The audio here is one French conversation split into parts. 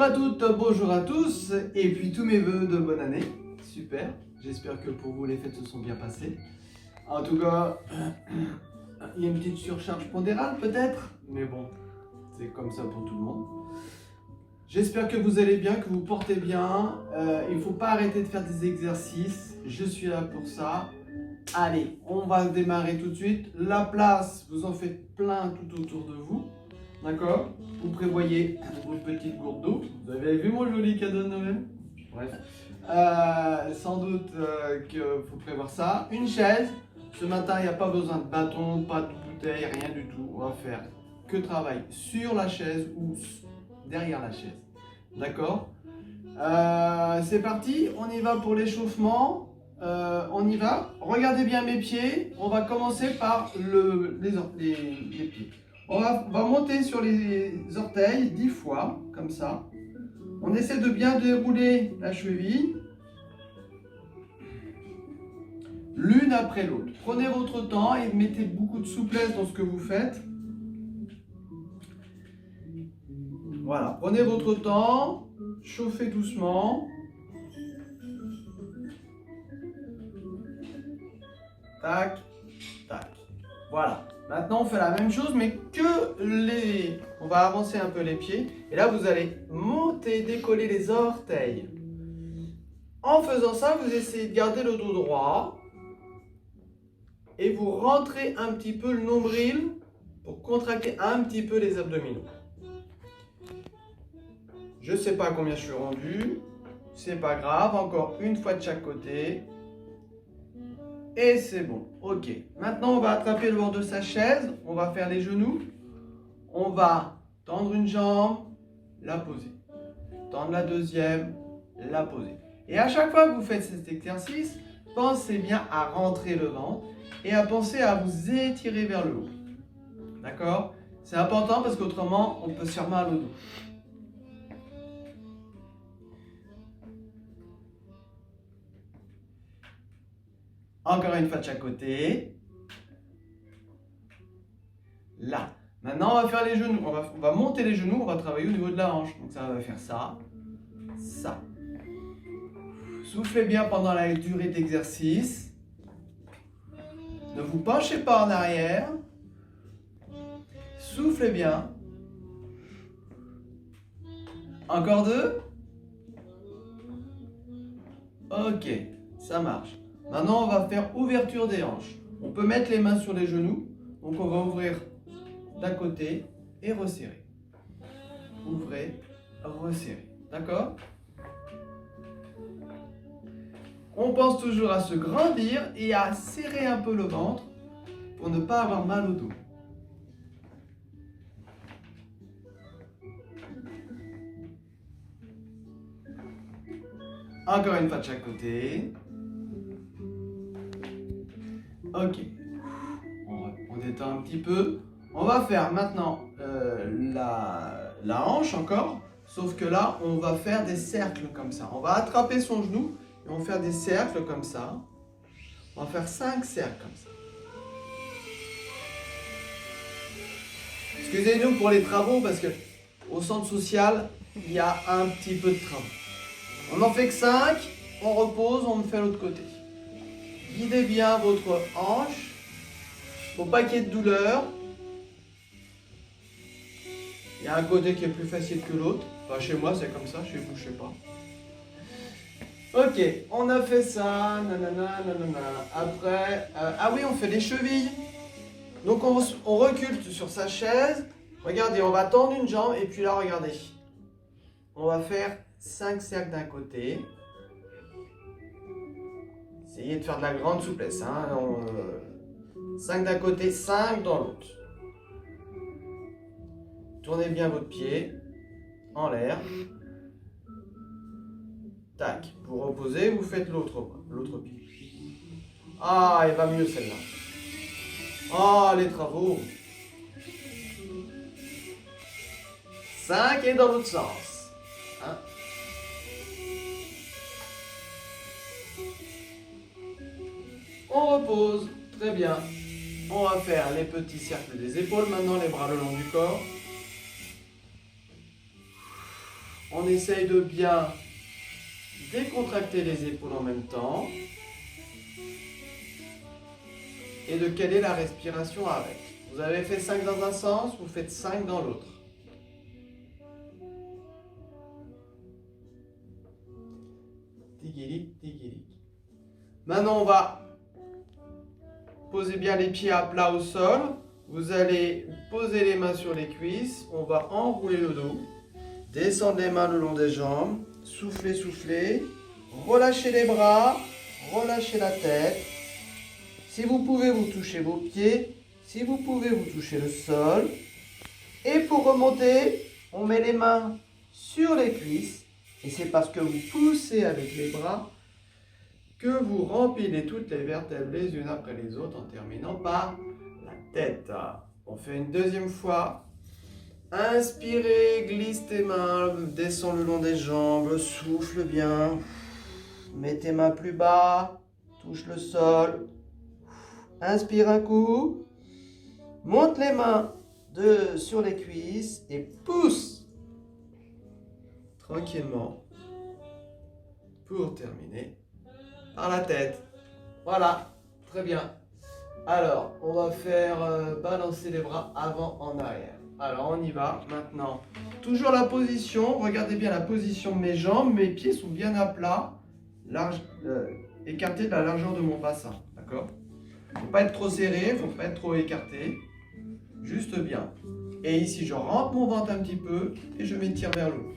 à toutes, bonjour à tous, et puis tous mes vœux de bonne année. Super, j'espère que pour vous les fêtes se sont bien passées. En tout cas, il y a une petite surcharge pondérale peut-être, mais bon, c'est comme ça pour tout le monde. J'espère que vous allez bien, que vous portez bien. Il ne faut pas arrêter de faire des exercices, je suis là pour ça. Allez, on va démarrer tout de suite. La place, vous en faites plein tout autour de vous. D'accord? Vous prévoyez vos petites gourdes d'eau. Vous avez vu mon joli cadeau de Noël? Bref. Sans doute qu'il faut prévoir ça. Une chaise. Ce matin, il n'y a pas besoin de bâton, pas de bouteille, rien du tout. On va faire que travail sur la chaise ou derrière la chaise. D'accord? C'est parti. On y va pour l'échauffement. On y va. Regardez bien mes pieds. On va commencer par les pieds. On va monter sur les orteils 10 fois, comme ça. On essaie de bien dérouler la cheville. L'une après l'autre. Prenez votre temps et mettez beaucoup de souplesse dans ce que vous faites. Voilà, prenez votre temps. Chauffez doucement. Tac, tac. Voilà. Maintenant, on fait la même chose, mais on va avancer un peu les pieds. Et là, vous allez monter, décoller les orteils. En faisant ça, vous essayez de garder le dos droit. Et vous rentrez un petit peu le nombril pour contracter un petit peu les abdominaux. Je ne sais pas combien je suis rendu. C'est pas grave. Encore une fois de chaque côté. Et c'est bon, ok. Maintenant, on va attraper le bord de sa chaise, on va faire les genoux. On va tendre une jambe, la poser. Tendre la deuxième, la poser. Et à chaque fois que vous faites cet exercice, pensez bien à rentrer le ventre et à penser à vous étirer vers le haut. D'accord? C'est important parce qu'autrement, on peut se faire mal au dos. Encore une fois de chaque côté. Là. Maintenant, on va faire les genoux. On va monter les genoux. On va travailler au niveau de la hanche. Donc, ça va faire ça. Ça. Soufflez bien pendant la durée d'exercice. Ne vous penchez pas en arrière. Soufflez bien. Encore deux. Ok. Ça marche. Maintenant, on va faire ouverture des hanches. On peut mettre les mains sur les genoux. Donc, on va ouvrir d'un côté et resserrer. Ouvrez, resserrez. D'accord? On pense toujours à se grandir et à serrer un peu le ventre pour ne pas avoir mal au dos. Encore une fois de chaque côté. Ok, on détend un petit peu. On va faire maintenant la hanche encore, sauf que là, on va faire des cercles comme ça. On va attraper son genou et on va faire des cercles comme ça. On va faire 5 cercles comme ça. Excusez-nous pour les travaux parce que au centre social, il y a un petit peu de travaux. On n'en fait que 5, on repose, on fait l'autre côté. Guidez bien votre hanche. Faut pas qu'il y ait de douleur. Il y a un côté qui est plus facile que l'autre. Enfin, chez moi, c'est comme ça. Chez vous, je sais pas. Ok, on a fait ça. Nanana, nanana. Après, ah oui, on fait les chevilles. Donc, on recule sur sa chaise. Regardez, on va tendre une jambe. Et puis là, regardez. On va faire 5 cercles d'un côté. Essayez de faire de la grande souplesse. 5 d'un côté, 5 dans l'autre. Tournez bien votre pied en l'air. Tac. Vous reposez, vous faites l'autre pied. Ah, elle va mieux celle-là. Ah, les travaux. 5 et dans l'autre sens. Hein? On repose, très bien. On va faire les petits cercles des épaules maintenant, les bras le long du corps. On essaye de bien décontracter les épaules en même temps et de caler la respiration avec. Vous avez fait 5 dans un sens, vous faites 5 dans l'autre. Tigilic, tigilic. Maintenant, on va poser bien les pieds à plat au sol. Vous allez poser les mains sur les cuisses. On va enrouler le dos. Descendre les mains le long des jambes. Soufflez, soufflez. Relâchez les bras. Relâchez la tête. Si vous pouvez, vous touchez vos pieds. Si vous pouvez, vous touchez le sol. Et pour remonter, on met les mains sur les cuisses. Et c'est parce que vous poussez avec les bras que vous rempilez toutes les vertèbres les unes après les autres en terminant par la tête. On fait une deuxième fois. Inspirez, glisse tes mains, descends le long des jambes, souffle bien. Mets tes mains plus bas, touche le sol. Inspire un coup. Monte les mains sur les cuisses et pousse tranquillement pour terminer par la tête. Voilà, très bien. Alors, on va faire balancer les bras avant en arrière. Alors, on y va maintenant. Toujours la position, regardez bien la position de mes jambes. Mes pieds sont bien à plat, écartés de la largeur de mon bassin. D'accord ? Il ne faut pas être trop serré, il ne faut pas être trop écarté. Juste bien. Et ici, je rentre mon ventre un petit peu et je m'étire vers le haut.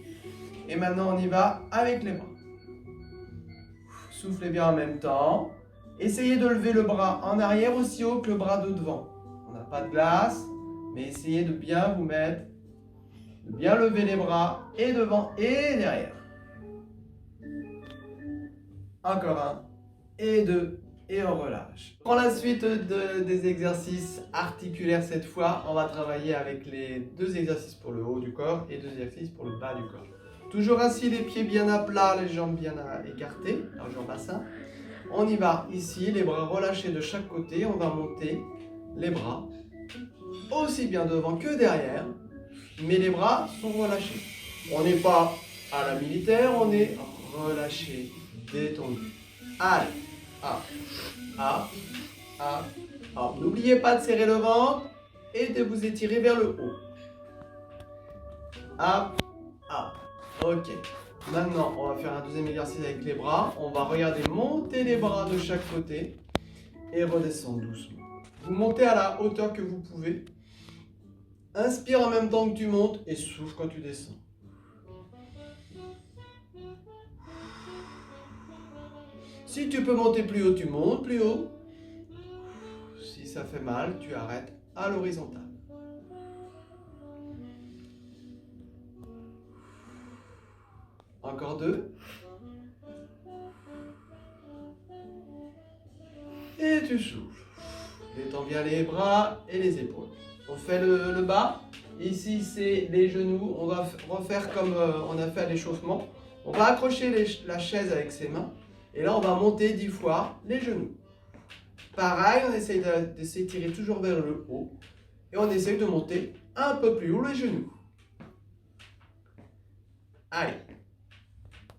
Et maintenant, on y va avec les bras. Soufflez bien en même temps. Essayez de lever le bras en arrière aussi haut que le bras de devant. On n'a pas de glace, mais essayez de bien vous mettre, de bien lever les bras et devant et derrière. Encore un, et deux, et on relâche. Pour la suite des exercices articulaires cette fois, on va travailler avec les 2 exercices pour le haut du corps et 2 exercices pour le bas du corps. Toujours assis, les pieds bien à plat, les jambes bien écartées, largeur bassin. On y va ici, les bras relâchés de chaque côté. On va monter les bras aussi bien devant que derrière, mais les bras sont relâchés. On n'est pas à la militaire, on est relâché, détendu. Allez, hop, hop, hop, hop. N'oubliez pas de serrer le ventre et de vous étirer vers le haut. Hop, hop. Ok. Maintenant, on va faire un deuxième exercice avec les bras. On va regarder monter les bras de chaque côté et redescendre doucement. Vous montez à la hauteur que vous pouvez. Inspire en même temps que tu montes et souffle quand tu descends. Si tu peux monter plus haut, tu montes plus haut. Si ça fait mal, tu arrêtes à l'horizontale. Encore 2. Et tu souffles. Détends bien les bras et les épaules. On fait le bas. Ici, c'est les genoux. On va refaire comme on a fait à l'échauffement. On va accrocher la chaise avec ses mains. Et là, on va monter 10 fois les genoux. Pareil, on essaye de tirer toujours vers le haut. Et on essaye de monter un peu plus haut les genoux. Allez.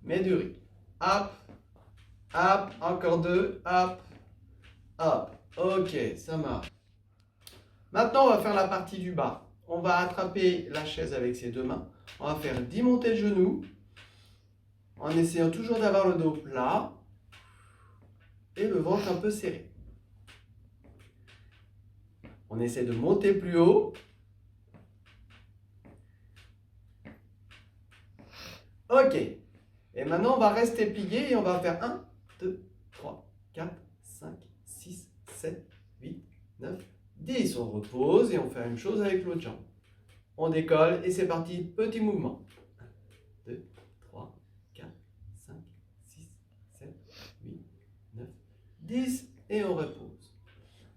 Mets du rythme. Hop. Hop. Encore 2. Hop. Hop. Ok, ça marche. Maintenant, on va faire la partie du bas. On va attraper la chaise avec ses 2 mains. On va faire 10 montées de genoux. En essayant toujours d'avoir le dos plat. Et le ventre un peu serré. On essaie de monter plus haut. Ok. Et maintenant, on va rester plié et on va faire 1, 2, 3, 4, 5, 6, 7, 8, 9, 10. On repose et on fait la même chose avec l'autre jambe. On décolle et c'est parti. Petit mouvement. 1, 2, 3, 4, 5, 6, 7, 8, 9, 10. Et on repose.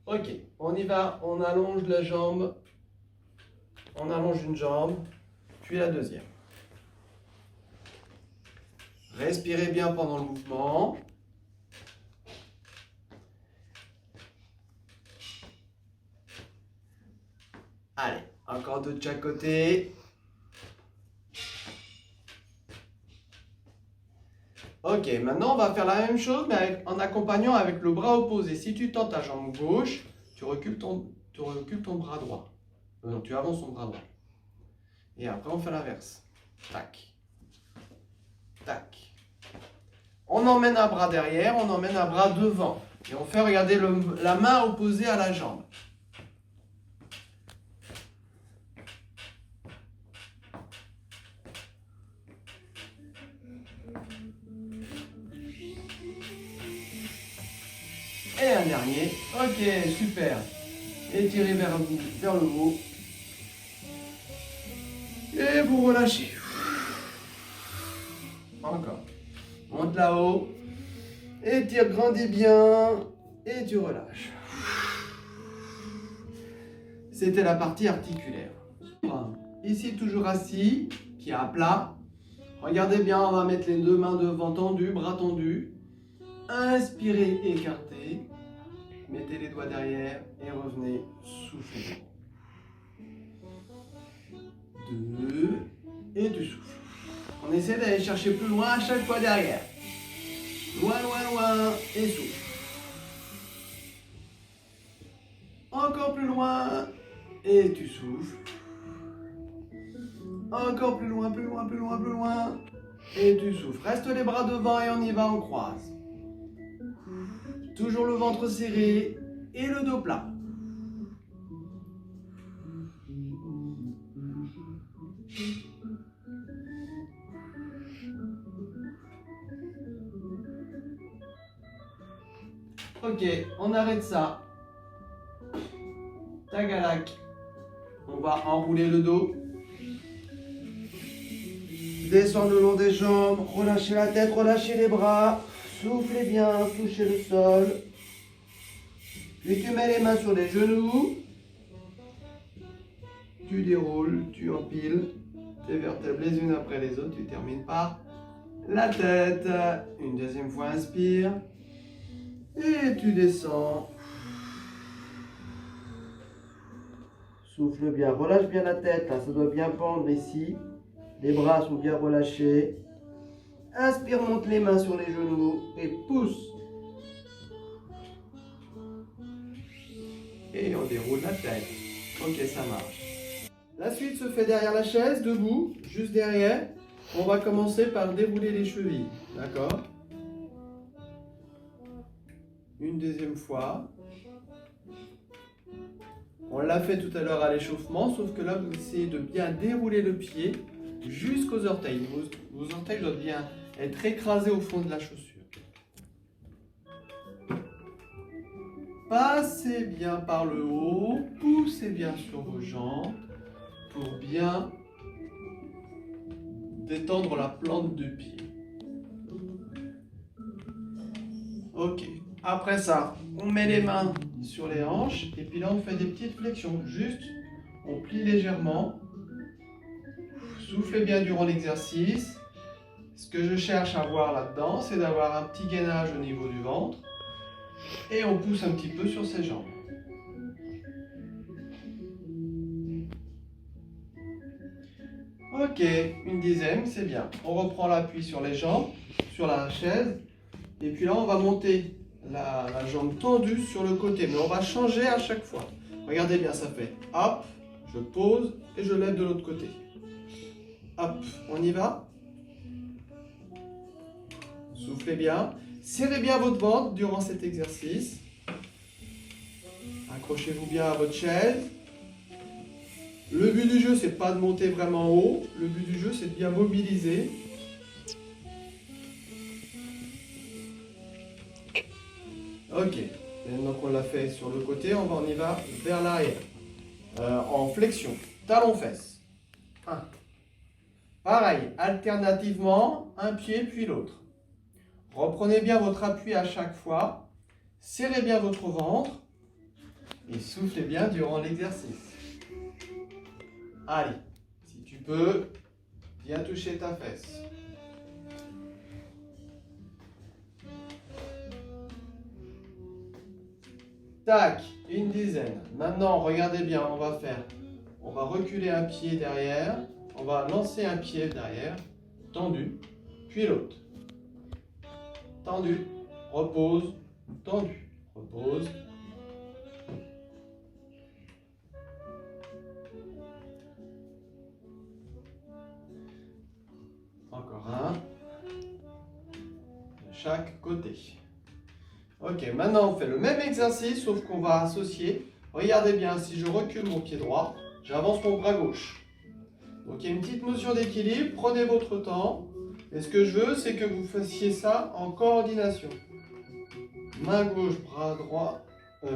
Ok, on y va. On allonge la jambe. On allonge une jambe, puis la deuxième. Respirez bien pendant le mouvement. Allez, encore 2 de chaque côté. Ok, maintenant on va faire la même chose, mais en accompagnant avec le bras opposé. Si tu tends ta jambe gauche, tu recules ton bras droit. Non, tu avances ton bras droit. Et après on fait l'inverse. Tac. Tac. On emmène un bras derrière, on emmène un bras devant. Et on fait regarder la main opposée à la jambe. Et un dernier. Ok, super. Étirez vers le haut. Et vous relâchez. Encore. Monte là-haut. Étire, grandis bien. Et tu relâches. C'était la partie articulaire. Ici, toujours assis, pied à plat. Regardez bien, on va mettre les deux mains devant tendues, bras tendus. Inspirez, écartez. Mettez les doigts derrière et revenez, soufflez. 2 et tu souffles. On essaie d'aller chercher plus loin à chaque fois derrière. Loin, loin, loin et souffle. Encore plus loin et tu souffles. Encore plus loin, plus loin, plus loin, plus loin et tu souffles. Reste les bras devant et on y va, on croise. Toujours le ventre serré et le dos plat. Ok, on arrête ça. Tagalak. On va enrouler le dos. Descendre le long des jambes, relâchez la tête, relâchez les bras. Soufflez bien, touchez le sol. Puis tu mets les mains sur les genoux. Tu déroules, tu empiles tes vertèbres les unes après les autres. Tu termines par la tête. Une deuxième fois, inspire. Et tu descends. Souffle bien, relâche bien la tête. Là, ça doit bien pendre ici. Les bras sont bien relâchés. Inspire, monte les mains sur les genoux et pousse. Et on déroule la tête. Ok, ça marche. La suite se fait derrière la chaise, debout, juste derrière. On va commencer par dérouler les chevilles. D'accord? Une deuxième fois. On l'a fait tout à l'heure à l'échauffement, sauf que là, vous essayez de bien dérouler le pied jusqu'aux orteils. Vos orteils doivent bien être écrasés au fond de la chaussure. Passez bien par le haut, poussez bien sur vos jambes pour bien détendre la plante du pied. Ok. Après ça, on met les mains sur les hanches et puis là on fait des petites flexions. Juste, on plie légèrement. Soufflez bien durant l'exercice. Ce que je cherche à voir là-dedans, c'est d'avoir un petit gainage au niveau du ventre. Et on pousse un petit peu sur ses jambes. Ok, une dizaine, c'est bien. On reprend l'appui sur les jambes, sur la chaise. Et puis là, on va monter la jambe tendue sur le côté. Mais on va changer à chaque fois. Regardez bien, ça fait hop, je pose et je lève de l'autre côté. Hop, on y va. Soufflez bien. Serrez bien votre ventre durant cet exercice. Accrochez-vous bien à votre chaise. Le but du jeu, c'est pas de monter vraiment haut. Le but du jeu, c'est de bien mobiliser. Ok. Maintenant qu'on l'a fait sur le côté, on y va vers l'arrière. En flexion. Talon-fesse. 1. Pareil, alternativement, un pied puis l'autre. Reprenez bien votre appui à chaque fois. Serrez bien votre ventre. Et soufflez bien durant l'exercice. Allez, si tu peux, bien toucher ta fesse. Tac, une dizaine. Maintenant, regardez bien, on va reculer un pied derrière, on va lancer un pied derrière, tendu, puis l'autre. tendu, repose, tendu, repose. Encore un. De chaque côté. Ok, maintenant on fait le même exercice, sauf qu'on va associer. Regardez bien, si je recule mon pied droit, j'avance mon bras gauche. Donc il y a une petite notion d'équilibre, prenez votre temps. Et ce que je veux, c'est que vous fassiez ça en coordination. Main gauche, bras droit,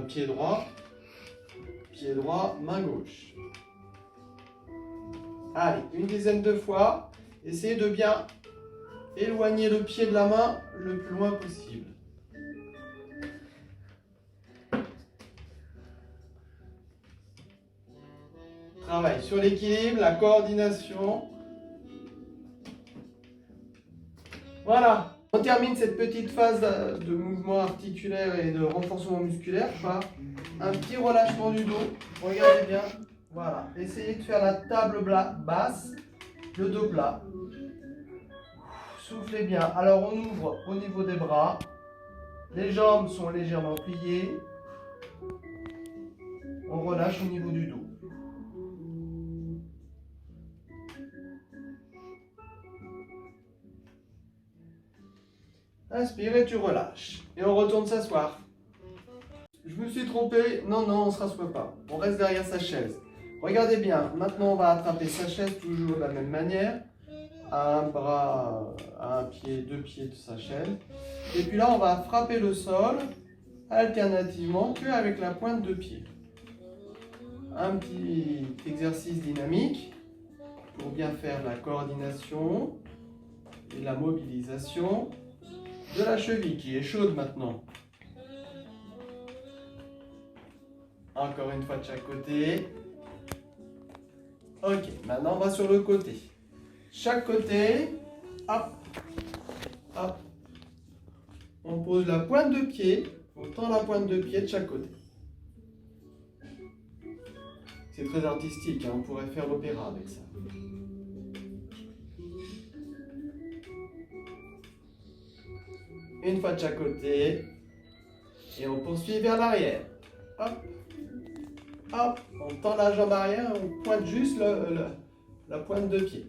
pied droit, main gauche. Allez, une dizaine de fois. Essayez de bien éloigner le pied de la main le plus loin possible. Travail sur l'équilibre, la coordination. Voilà. On termine cette petite phase de mouvement articulaire et de renforcement musculaire par un petit relâchement du dos. Regardez bien. Voilà. Essayez de faire la table basse, le dos plat. Soufflez bien. Alors on ouvre au niveau des bras. Les jambes sont légèrement pliées. On relâche au niveau du dos. Inspire et tu relâches. Et on retourne s'asseoir. Je me suis trompé. Non, non, on ne se rassoit pas. On reste derrière sa chaise. Regardez bien. Maintenant, on va attraper sa chaise toujours de la même manière. Un bras, un pied, deux pieds de sa chaise. Et puis là, on va frapper le sol alternativement qu'avec la pointe de pied. Un petit exercice dynamique pour bien faire la coordination et la mobilisation de la cheville qui est chaude maintenant. Encore une fois de chaque côté. Ok, maintenant on va sur le côté. Chaque côté, hop, hop. On pose la pointe de pied, on tend la pointe de pied de chaque côté. C'est très artistique, hein, on pourrait faire l'opéra avec ça. Une fois de chaque côté. Et on poursuit vers l'arrière. Hop. Hop. On tend la jambe arrière, on pointe juste la pointe de pied.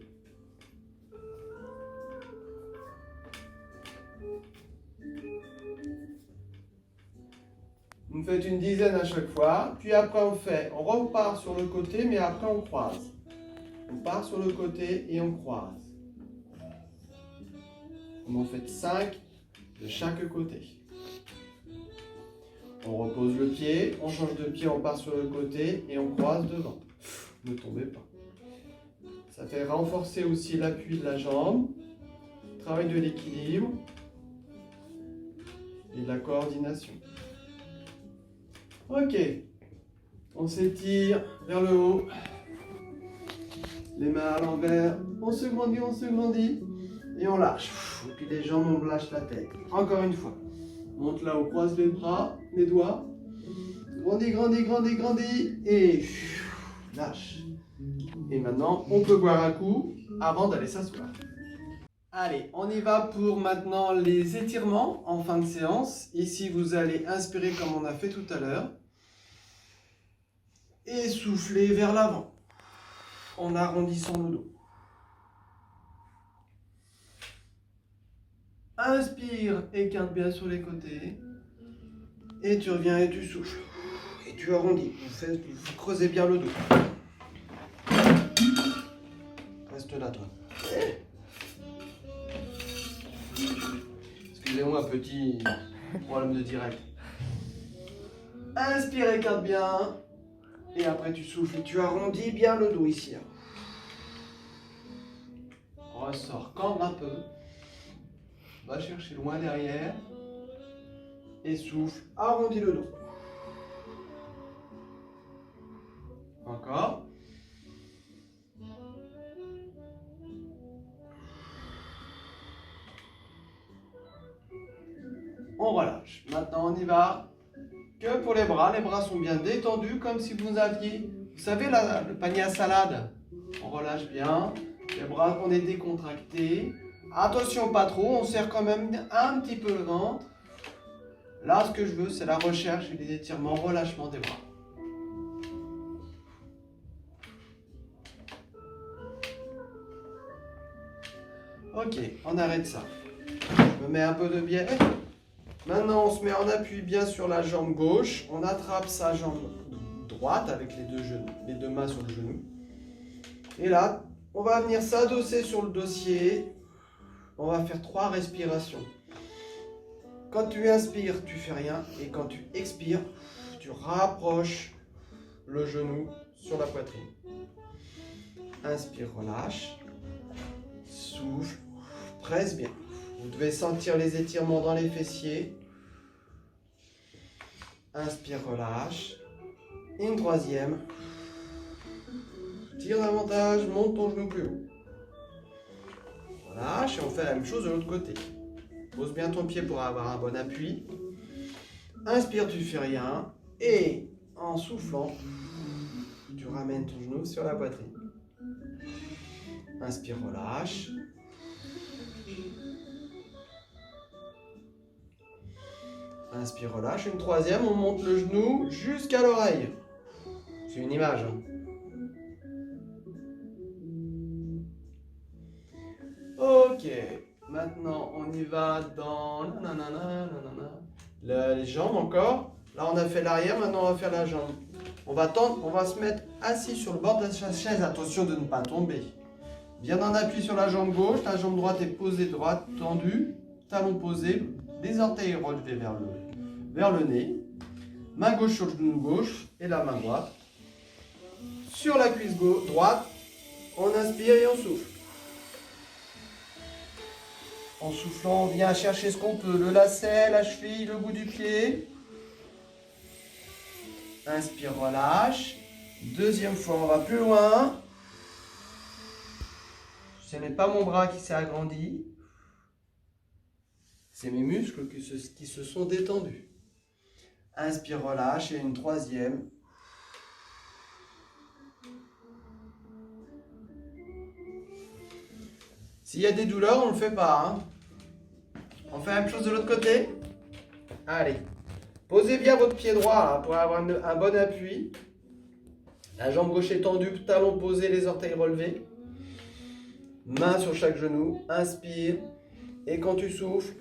Vous faites une dizaine à chaque fois. Puis après on repart sur le côté, mais après on croise. On part sur le côté et on croise. Vous en faites 5 de chaque côté. On repose le pied, on change de pied, on part sur le côté et on croise devant. Ne tombez pas. Ça fait renforcer aussi l'appui de la jambe, travail de l'équilibre et de la coordination. Ok, on s'étire vers le haut, les mains à l'envers, on se grandit et on lâche. Et puis les jambes, on lâche la tête. Encore une fois. Monte là, on croise les bras, les doigts. Grandis. Et lâche. Et maintenant, on peut boire un coup avant d'aller s'asseoir. Allez, on y va pour maintenant les étirements en fin de séance. Ici, vous allez inspirer comme on a fait tout à l'heure. Et souffler vers l'avant. En arrondissant le dos. Inspire, écarte bien sur les côtés. Et tu reviens et tu souffles. Et tu arrondis. Vous creusez bien le dos. Reste là, toi. Excusez-moi, petit problème de direct. Inspire, écarte bien. Et après, tu souffles et tu arrondis bien le dos ici. Ressors, cambre un peu. Va chercher loin derrière. Et souffle, arrondis le dos. Encore. On relâche. Maintenant, on y va. Que pour les bras sont bien détendus comme si vous aviez, vous savez, le panier à salade. On relâche bien. Les bras, on est décontractés. Attention, pas trop, on serre quand même un petit peu le ventre. Là, ce que je veux, c'est la recherche et les étirements, relâchement des bras. Ok, on arrête ça. Je me mets un peu de biais. Maintenant, on se met en appui bien sur la jambe gauche. On attrape sa jambe droite avec les deux mains sur le genou. Et là, on va venir s'adosser sur le dossier. On va faire 3 respirations. Quand tu inspires, tu fais rien. Et quand tu expires, tu rapproches le genou sur la poitrine. Inspire, relâche. Souffle, presse bien. Vous devez sentir les étirements dans les fessiers. Inspire, relâche. Et une 3e. Tire davantage, monte ton genou plus haut. Relâche et on fait la même chose de l'autre côté. Pose bien ton pied pour avoir un bon appui. Inspire, tu fais rien. Et en soufflant, tu ramènes ton genou sur la poitrine. Inspire, relâche. Inspire, relâche. Une 3e, on monte le genou jusqu'à l'oreille. C'est une image. Ok, maintenant on y va dans les jambes encore. Là on a fait l'arrière, maintenant on va faire la jambe. On va se mettre assis sur le bord de la chaise, attention de ne pas tomber. Bien en appui sur la jambe gauche, la jambe droite est posée droite, tendue, talon posé, les orteils relevés vers le nez. Main gauche sur le genou gauche et la main droite. Sur la cuisse droite, on inspire et on souffle. En soufflant, on vient chercher ce qu'on peut, le lacet, la cheville, le bout du pied. Inspire, relâche. 2e fois, on va plus loin. Ce n'est pas mon bras qui s'est agrandi. C'est mes muscles qui se sont détendus. Inspire, relâche et une 3e. S'il y a des douleurs, on ne le fait pas. Hein. On fait la même chose de l'autre côté. Allez. Posez bien votre pied droit là, pour avoir un bon appui. La jambe gauche est tendue, talon posé, les orteils relevés. Main sur chaque genou. Inspire. Et quand tu souffles,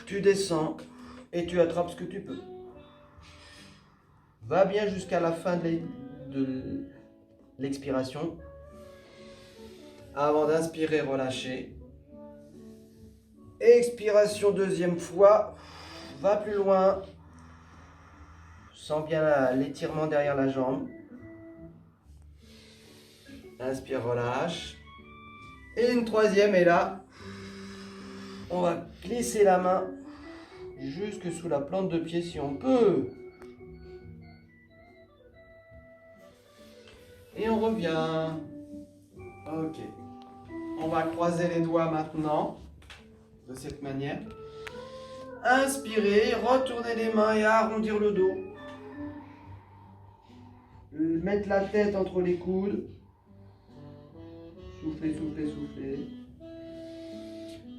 tu descends et tu attrapes ce que tu peux. Va bien jusqu'à la fin de l'expiration. Avant d'inspirer, relâcher. Expiration 2e fois. Va plus loin. Sens bien l'étirement derrière la jambe. Inspire, relâche. Et une 3e, et là, on va glisser la main jusque sous la plante de pied si on peut. Et on revient. Ok. On va croiser les doigts maintenant, de cette manière. Inspirez, retournez les mains et arrondir le dos. Mettre la tête entre les coudes. Soufflez, soufflez, soufflez.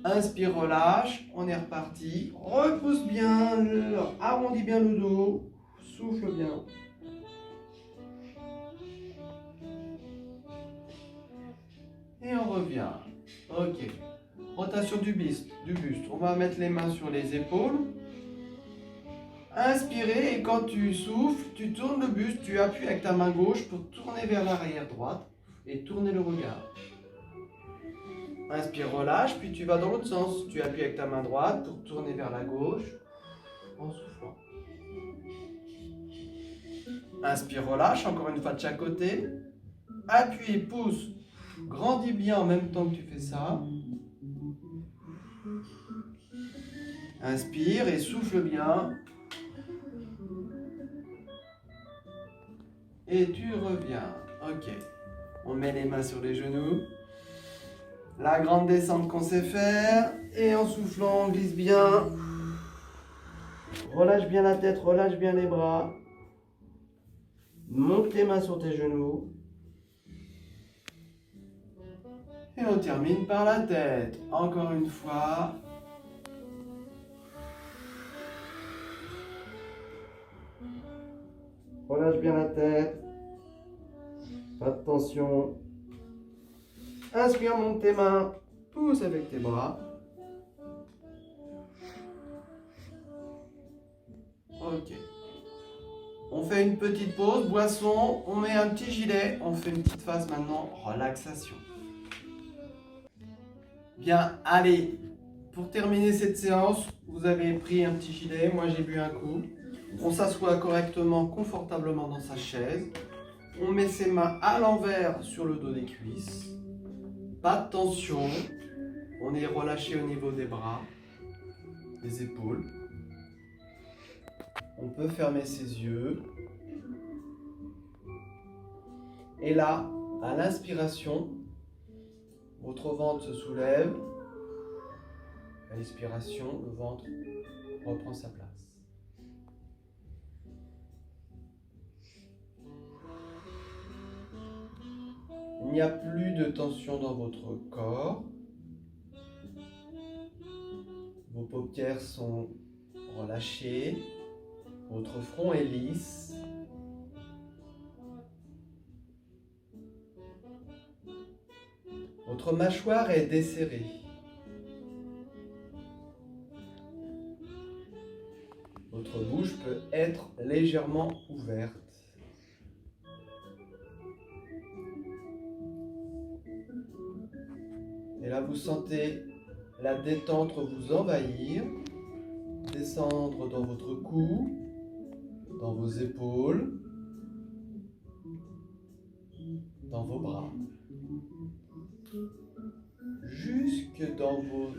Inspire, relâche. On est reparti. Repousse bien, arrondis bien le dos. Souffle bien. Et on revient. Ok. Rotation du buste. On va mettre les mains sur les épaules. Inspirez et quand tu souffles, tu tournes le buste, tu appuies avec ta main gauche pour tourner vers l'arrière droite et tourner le regard. Inspire, relâche, puis tu vas dans l'autre sens. Tu appuies avec ta main droite pour tourner vers la gauche en soufflant. Inspire, relâche, encore une fois de chaque côté. Appuie, pousse, grandis bien en même temps que tu fais ça. Inspire et souffle bien. Et tu reviens. Ok. On met les mains sur les genoux. La grande descente qu'on sait faire. Et en soufflant, on glisse bien. Relâche bien la tête, relâche bien les bras. Monte tes mains sur tes genoux. Et on termine par la tête. Encore une fois. Relâche bien la tête. Pas de tension. Inspire, monte tes mains. Pousse avec tes bras. Ok. On fait une petite pause, boisson. On met un petit gilet. On fait une petite phase maintenant. Relaxation. Bien, allez. Pour terminer cette séance, vous avez pris un petit gilet. Moi, j'ai bu un coup. On s'assoit correctement, confortablement dans sa chaise. On met ses mains à l'envers sur le dos des cuisses. Pas de tension. On est relâché au niveau des bras, des épaules. On peut fermer ses yeux. Et là, à l'inspiration, votre ventre se soulève. À l'expiration, le ventre reprend sa place. Il n'y a plus de tension dans votre corps. Vos paupières sont relâchées. Votre front est lisse. Votre mâchoire est desserrée. Votre bouche peut être légèrement ouverte. Et là, vous sentez la détente vous envahir, descendre dans votre cou, dans vos épaules, dans vos bras, jusque dans vos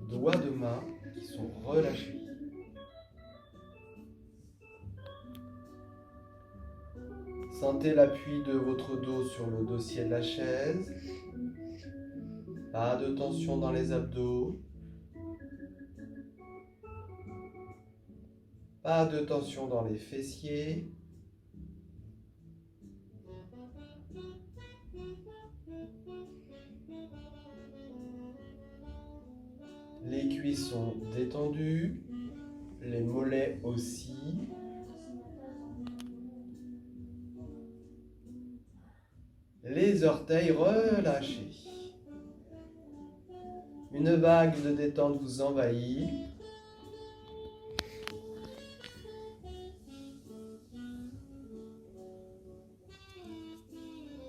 doigts de main qui sont relâchés. Sentez l'appui de votre dos sur le dossier de la chaise. Pas de tension dans les abdos. Pas de tension dans les fessiers. Les cuisses sont détendues. Les mollets aussi. Les orteils relâchés. Une vague de détente vous envahit.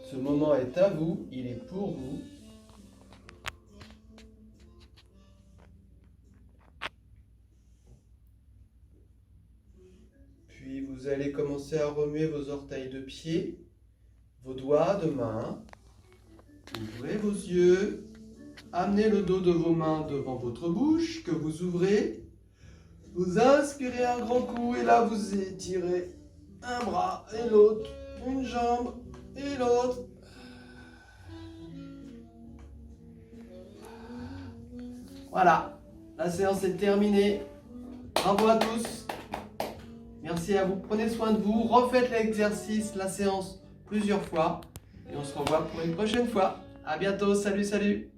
Ce moment est à vous, il est pour vous. Puis vous allez commencer à remuer vos orteils de pied, vos doigts de main. Ouvrez vos yeux. Amenez le dos de vos mains devant votre bouche, que vous ouvrez. Vous inspirez un grand coup et là vous étirez un bras et l'autre, une jambe et l'autre. Voilà, la séance est terminée. Bravo à tous. Merci à vous. Prenez soin de vous. Refaites l'exercice, la séance plusieurs fois. Et on se revoit pour une prochaine fois. À bientôt. Salut, salut.